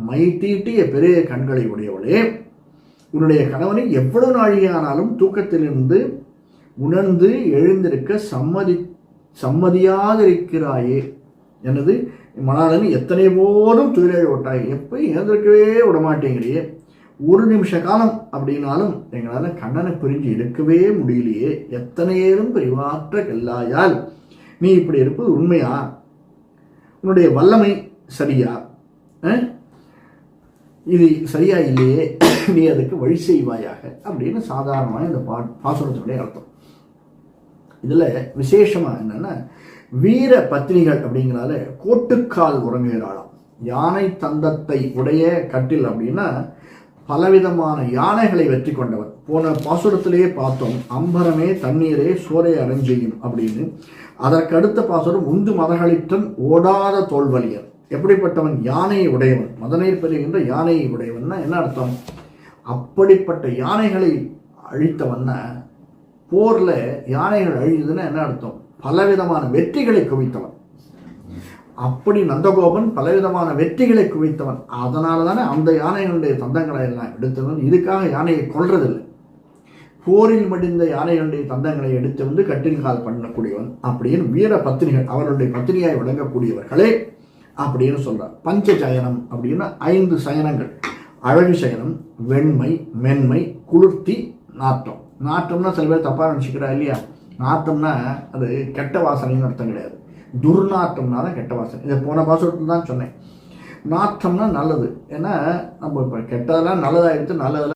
My தீட்டிய பெரிய கண்களை உடையவளே, உன்னுடைய கணவனை எவ்வளவு நாழிகையானாலும் தூக்கத்திலிருந்து உணர்ந்து எழுந்திருக்க சம்மதியாதிருக்கிறாயே. எனது மணாளன் எத்தனை போதும் துயிலை விட்டாய், எப்போ எழுந்திருக்கவே விடமாட்டேங்கிறியே. ஒரு நிமிஷ காலம் அப்படின்னாலும் எங்களால் கண்ணனை பிரிஞ்சு இருக்கவே முடியலையே. எத்தனையேனும் பிரிவாற்ற கல்லாயால் நீ இப்படி இருப்பது உண்மையா? உன்னுடைய வல்லமை சரியா? இது சரியா இல்லையே, நீ அதுக்கு வழி செய்வாயாக அப்படின்னு சாதாரணமாக இந்த பாசுரத்தினுடைய அர்த்தம். இதில் விசேஷமாக என்னென்னா, வீர பத்னிகள் அப்படிங்கிறால கோட்டுக்கால் உறங்குகிறாளாம். யானை தந்தத்தை உடைய கட்டில் அப்படின்னா பலவிதமான யானைகளை வெற்றி கொண்டவன். போன பாசுரத்திலேயே பார்த்தோம், அம்பரமே தண்ணீரே சோரை அரஞ்செய்யும் அப்படின்னு. அதற்கு அடுத்த பாசுரம் உந்து மதகளிற்றன் ஓடாத தோல்வலியர். எப்படிப்பட்டவன்? யானையை உடையவன், மதநீர் பெறுகின்ற யானையை உடையவன்னா என்ன அர்த்தம்? அப்படிப்பட்ட யானைகளை அழித்தவன்னா, போர்ல யானைகள் அழிந்ததுன்னா என்ன அர்த்தம்? பலவிதமான வெற்றிகளை குவித்தவன். அப்படி நந்தகோபன் பலவிதமான வெற்றிகளை குவித்தவன். அதனால தானே அந்த யானைகளுடைய தந்தங்களை எல்லாம் எடுத்தவன். இதுக்காக யானையை கொல்றதில்லை, போரில் மடிந்த யானைகளுடைய தந்தங்களை எடுத்து வந்து கட்டில் கால் பண்ணக்கூடியவன் அப்படின்னு வீர பத்தினிகள், அவர்களுடைய பத்தினியாய் விளங்கக்கூடியவர்களே அப்படின்னு சொல்றார். பஞ்ச சயனம் அப்படின்னா 5 சயனங்கள்: அழகு சயனம், வெண்மை, மென்மை, குளிர்த்தி, நாற்றம். நாற்றம்னா சில பேர் தப்பா நினச்சிக்கிறா இல்லையா? நாற்றம்னா அது கெட்ட வாசனைன்னு அர்த்தம் கிடையாது. துர்நாற்றம்னா தான் கெட்ட வாசனை. இதை போன பாசுரத்தில் தான் சொன்னேன். நாற்றம்னா நல்லது. ஏன்னா நம்ம இப்போ கெட்டதெல்லாம் நல்லதாகிடுத்து, நல்லதெல்லாம்